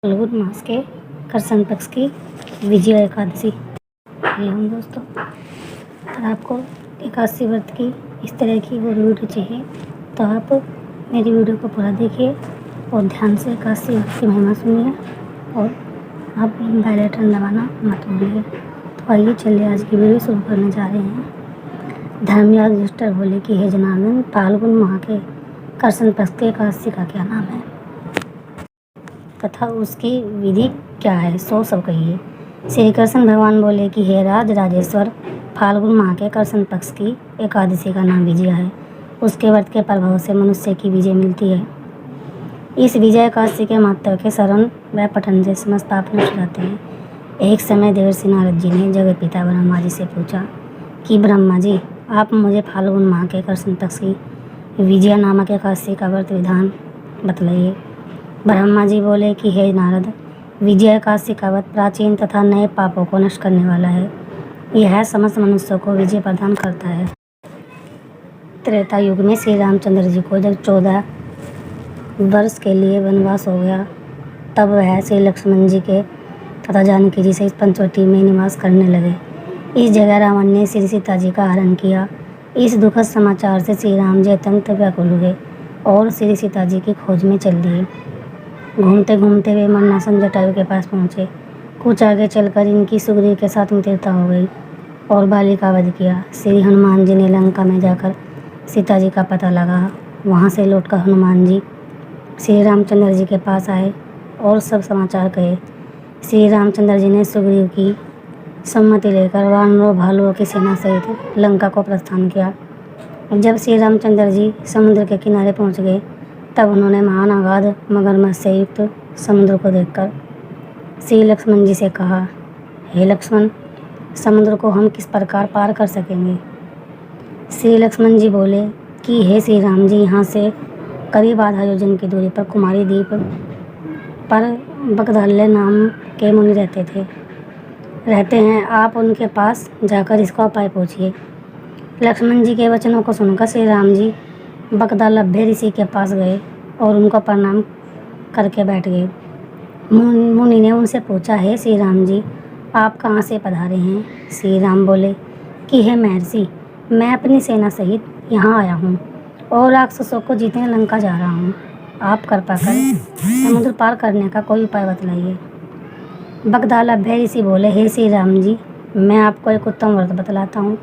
फाल्गुन मास के कृष्ण पक्ष की विजया एकादशी। हम दोस्तों, अगर आपको एकादशी व्रत की इस तरह की वो वीडियो चाहिए तो आप मेरी वीडियो को पूरा देखिए और ध्यान से एकादशी व्रत की महिमा सुनिए और आप बेल आइकन दबाना मत भूलिए। तो आइए चलिए आज की वीडियो शुरू करने जा रहे हैं। धर्मराज युधिष्ठिर बोले कि हे जनार्दन, फाल्गुन माह के कृष्ण पक्ष के एकादशी का क्या नाम है तथा उसकी विधि क्या है, सो सब कहिए। श्री कृष्ण भगवान बोले कि हे राज राजेश्वर, फाल्गुन माह के कृष्ण पक्ष की एकादशी का नाम विजया है। उसके व्रत के प्रभाव से मनुष्य की विजय मिलती है। इस विजय एकादशी के महत्व के शरण व पठन से समस्त पाप नष्ट हो जाते हैं। एक समय देवर्षि नारद जी ने जगत पिता ब्रह्मा जी से पूछा कि ब्रह्मा जी, आप मुझे फाल्गुन माह के कृष्ण पक्ष की विजया नामक एकादशी का व्रत विधान बतलाइए। ब्रह्मा जी बोले कि हे नारद, विजय एकादशी का व्रत प्राचीन तथा नए पापों को नष्ट करने वाला है। यह समस्त मनुष्यों को विजय प्रदान करता है। त्रेता युग में श्री रामचंद्र जी को जब 14 वर्ष के लिए वनवास हो गया, तब वह श्री लक्ष्मण जी के तथा जानकी जी से इस पंचवटी में निवास करने लगे। इस जगह रावण ने श्री सीता जी का हरण किया। इस दुखद समाचार से श्री राम जी अत्यंत व्याकुल हुए और श्री सीता जी की खोज में चल दिए। घूमते घूमते वे मरणासन जटायु के पास पहुँचे। कुछ आगे चलकर इनकी सुग्रीव के साथ मित्रता हो गई और बाली का वध किया। श्री हनुमान जी ने लंका में जाकर सीता जी का पता लगा। वहाँ से लौटकर हनुमान जी श्री रामचंद्र जी के पास आए और सब समाचार कहे। श्री रामचंद्र जी ने सुग्रीव की सम्मति लेकर वानरों भालुओं की सेना सहित लंका को प्रस्थान किया। जब श्री रामचंद्र जी समुद्र के किनारे पहुँच गए, तब उन्होंने महान अगाध मगरमच्छ से युक्त समुद्र को देखकर श्री लक्ष्मण जी से कहा, हे लक्ष्मण, समुद्र को हम किस प्रकार पार कर सकेंगे। श्री लक्ष्मण जी बोले कि हे श्री राम जी, यहाँ से करीब आधा योजन की दूरी पर कुमारी द्वीप पर बकदल्य नाम के मुनि रहते हैं। आप उनके पास जाकर इसका उपाय पूछिए। लक्ष्मण जी के वचनों को सुनकर श्री राम जी बकदल्य ऋषि के पास गए और उनको प्रणाम करके बैठ गए। मुनि ने उनसे पूछा, हे श्री राम जी, आप कहाँ से पधारे हैं। श्री राम बोले कि हे महर्षि, मैं अपनी सेना सहित यहाँ आया हूँ और राक्षसों को जीतने लंका जा रहा हूँ। आप कृपा कर समुद्र पार करने का कोई उपाय बतलाइए। बकदल्य ऋषि बोले, हे श्री राम जी, मैं आपको एक उत्तम व्रत बतलाता हूँ।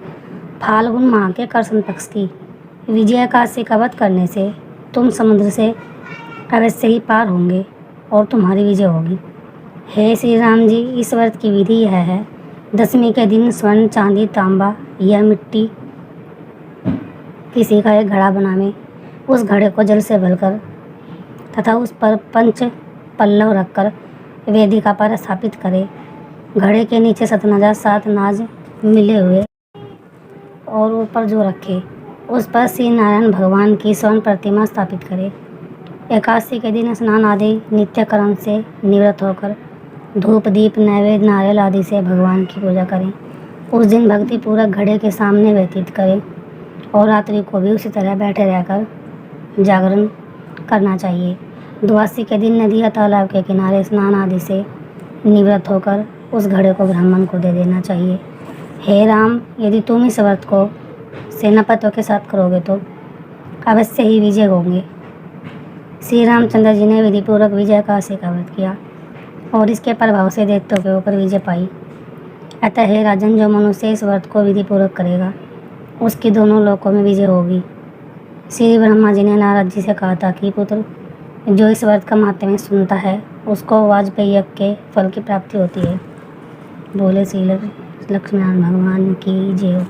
फाल्गुन माह के कृष्ण पक्ष की विजय एकादशी का व्रत करने से तुम समुद्र से अवश्य ही पार होंगे और तुम्हारी विजय होगी। हे श्री राम जी, इस व्रत की विधि यह है। दशमी के दिन स्वर्ण, चांदी, तांबा या मिट्टी किसी का एक घड़ा बनावे। उस घड़े को जल से भरकर तथा उस पर 5 पल्लव रखकर वेदिका पर स्थापित करें। घड़े के नीचे सतनजा 7 नाज मिले हुए और ऊपर जो रखे, उस पर श्री नारायण भगवान की स्वर्ण प्रतिमा स्थापित करें। एकादशी के दिन स्नान आदि नित्य कर्म से निवृत्त होकर धूप, दीप, नैवेद्य, नारियल आदि से भगवान की पूजा करें। उस दिन भक्ति पूर्वक घड़े के सामने व्यतीत करें और रात्रि को भी उसी तरह बैठे रहकर जागरण करना चाहिए। द्वादशी के दिन नदी या तालाब के किनारे स्नान आदि से निवृत्त होकर उस घड़े को ब्राह्मण को दे देना चाहिए। हे राम, यदि तुम इस व्रत को सेनापतियों के साथ करोगे तो अवश्य ही विजय होंगे। श्री रामचंद्र जी ने विधिपूर्वक विजय एकादशी का व्रत किया और इसके प्रभाव से दैत्यों के ऊपर विजय पाई। अतः हे राजन, जो मनुष्य इस व्रत को विधिपूर्वक करेगा उसकी दोनों लोकों में विजय होगी। श्री ब्रह्मा जी ने नारद जी से कहा था कि पुत्र, जो इस व्रत का महात्म्य सुनता है उसको वाजपेयी यज्ञ के फल की प्राप्ति होती है। बोले श्री लक्ष्मण भगवान की जय हो।